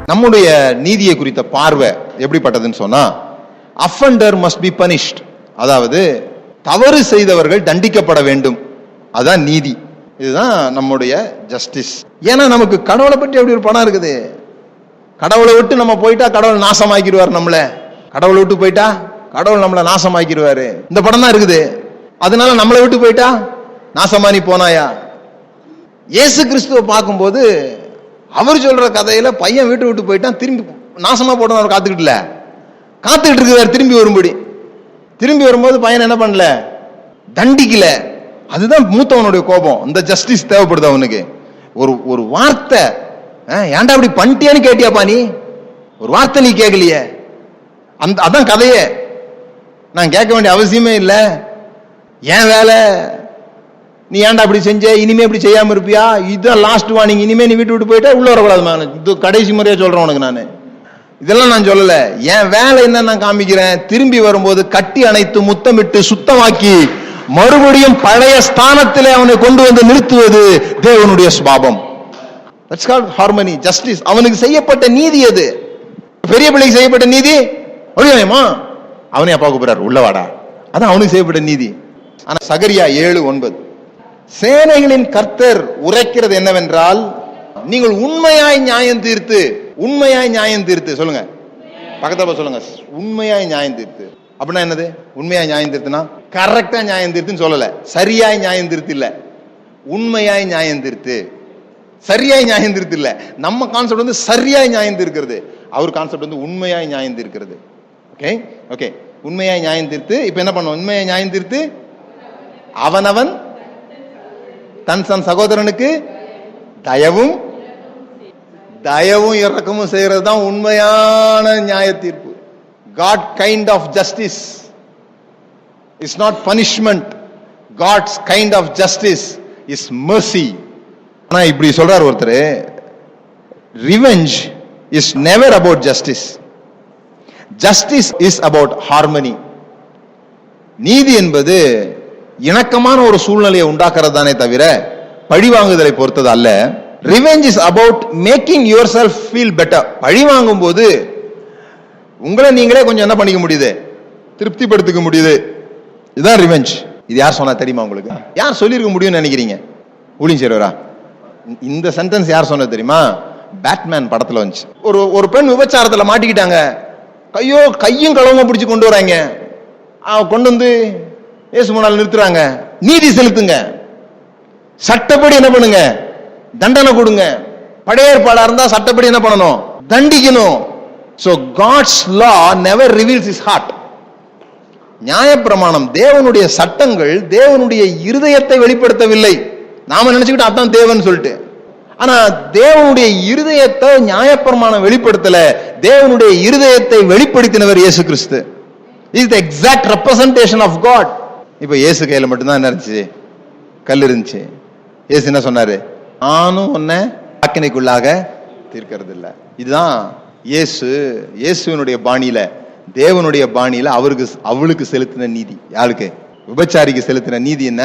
நம்முடைய நீதியை குறித்த பார்வை எப்படிப்பட்டதுன்னு சொன்னா, அஃபெண்டர் மஸ்ட் பி பனிஷ்ட், அதாவது தவறு செய்தவர்கள் தண்டிக்கப்பட வேண்டும், அதான் நீதி. இதுதான் நம்முடைய ஜஸ்டிஸ். ஏன்னா நமக்கு கடவுளை பற்றி எப்படி ஒரு பணம் இருக்குது. கடவுளை விட்டு நம்ம போயிட்டா கடவுள் நாசமாக்கிடுவார் நம்மள. கடவுளை விட்டு போயிட்டா கடவுள் நம்மளை நாசமாக்கிடுவாரு. இந்த படம் தான் இருக்குது. அதனால நம்மளை விட்டு போயிட்டா நாசமா நீ போனாயா. இயேசு கிறிஸ்துவை பார்க்கும்போது அவர் சொல்ற கதையில பையன் வீட்டு விட்டு போயிட்டான், திரும்பி நாசமா போட்டோம் அவர் காத்துக்கிட்டு இருக்கிறார் திரும்பி வரும்படி. திரும்பி வரும்போது பையன் என்ன பண்ணல, தண்டிக்கல. அதுதான் மூத்தவனுடைய கோபம். இந்த ஜஸ்டிஸ் தேவைப்படுது அவனுக்கு. ஒரு வார்த்தை, ஏன்டா அப்படி பண்ணிட்டியான்னு கேட்டியாப்பா, நீ ஒரு வார்த்தை நீ கேட்கலையே. அதான் கதையே. நான் கேட்க வேண்டிய அவசியமே இல்லை. ஏன் வேலை, நீ ஏன்டா அப்படி செஞ்ச, இனிமே இப்படி செய்யாம இருப்பியா, இதுதான் லாஸ்ட் வார்னிங், இனிமே நீ வீட்டு விட்டு போயிட்டா உள்ள வரக்கூடாது. இது கடைசி முறையா சொல்றேன் உனக்கு. நான் இதெல்லாம் நான் சொல்லல. என் வேலை என்ன நான் காமிக்கிறேன். திரும்பி வரும்போது கட்டி அணைத்து முத்தமிட்டு சுத்தமாக்கி மறுபடியும் பழைய ஸ்தானத்திலே அவனை கொண்டு வந்து நிறுத்துவது தேவனுடைய சுபாவம். That's called harmony, justice. அவனுக்கு செய்யப்பட்ட நீதி அது. பெரிய பிள்ளைக்கு செய்யப்பட்ட நீதி ஒளியமா அவனே அப்பா கூப்பிடுறாரு உள்ளவாடா, அதான் அவனுக்கு செய்யப்பட்ட நீதி. ஆனா சகரியா 7:9 சேனைகளின் கர்த்தர் உரைக்கிறது என்னவென்றால், நீங்கள் உண்மையாய் நியாயம் தீர்த்து, உண்மையாய் நியாயம் தீர்த்து சொல்லுங்க, பக்கத்துல சொல்லுங்க, உண்மையாய் நியாயம் தீர்த்து. அப்படின்னா என்னது? உண்மையாய் நியாயம் தீர்த்துனா கரெக்டா நியாயம் தீர்த்துன்னு சொல்லல, சரியாய் நியாயம் தீர்த்து இல்ல, உண்மையாய் நியாயம் தீர்த்து. சரியாய் நியாயம் தீர்த்து இல்ல. நம்ம கான்செப்ட் வந்து சரியாய் நியாயம் தீர்க்கிறது, அவர் கான்செப்ட் வந்து உண்மையாய் நியாயம் தீர்க்கிறது. ஓகே ஓகே, உண்மையாய் நியாயம் தீர்த்து. இப்ப என்ன பண்ணுவோம்? உண்மையாய் நியாயம் தீர்த்து அவனவன் தன் சகோதரனுக்கு தயவும் இரக்கமும் செய்யறது தான் உண்மையான நியாய தீர்ப்பு. God kind of justice is not punishment. God's kind of justice is mercy. ஆனா இப்படி சொல்றார் ஒருத்தர், revenge is never about justice. Justice is about harmony. நீதி என்பது இணக்கமான ஒரு சூழ்நிலையை உண்டாக்குறது தானே தவிர பழி வாங்குதலை பொறுத்தது அல்ல. Revenge is about making yourself feel better. பழி வாங்கும் போது உங்களை நீங்களே கொஞ்சம் என்ன பண்ணிக்க முடியுது, திருப்திப்படுத்திக்க முடியுது. இதுதான் ரிவெஞ்ச். இது யார் சொன்னா தெரியுமா உங்களுக்கு? யார் சொல்லியிருக்க முடியும்னு நினைக்கிறீங்க? ஊழியம் செய்றவரா? இந்த சென்டென்ஸ் யார் சொன்னது தெரியுமா? பேட்மேன் படத்துல வந்துச்சு. ஒரு பெண் விபச்சாரத்துல மாட்டிக்கிட்டாங்க. கையும் களவுமா பிடிச்சு கொண்டு வராங்க. கொண்டு வந்து இயேசு முன்னால் நிறுத்துறாங்க. நீதி செலுத்துங்க, சட்டப்படி என்ன பண்ணுங்க, தண்டனை கொடுங்க. பழைய ஏற்பாடா இருந்தா சட்டப்படி என்ன பண்ணணும், தண்டிக்கணும். So God's law never reveals his heart. நியாயப்பிரமாணம், தேவனுடைய சட்டங்கள் தேவனுடைய இருதயத்தை வெளிப்படுத்தவில்லை. நாம நினைச்சுக்கிட்டு அதான் தேவன் சொல்லிட்டு. ஆனா தேவனுடைய இருதயத்தை நியாயப்பிரமாணம் வெளிப்படுத்தல. தேவனுடைய இருதயத்தை வெளிப்படுத்தினவர் இயேசு கிறிஸ்து. Is the exact representation of God. இப்ப இயேசு கையில மட்டும்தான் என்ன இருந்துச்சு, கல் இருந்துச்சு. இயேசு என்ன சொன்னாரு? நானும் உன்னை ஆக்கினைக்குள்ளாக தீர்க்கிறது இல்லை. இதுதான் இயேசுவினுடைய பாணியில, தேவனுடைய பாணியில அவளுக்கு செலுத்தின நீதி. யாருக்கு? விபச்சாரிக்கு செலுத்தின நீதி என்ன?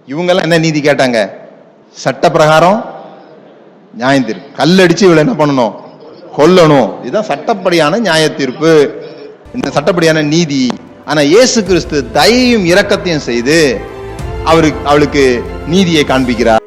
இவங்கெல்லாம் என்ன நீதி கேட்டாங்க? சட்ட பிரகாரம் நியாயம் தீர்ப்பு. கல்லடிச்சு இவளை என்ன பண்ணணும், கொல்லணும். இதுதான் சட்டப்படியான நியாய தீர்ப்பு, இந்த சட்டப்படியான நீதி. ஆனா இயேசு கிறிஸ்து தயையும் இரக்கத்தையும் செய்து அவளுக்கு நீதியை காண்பிக்கிறார்.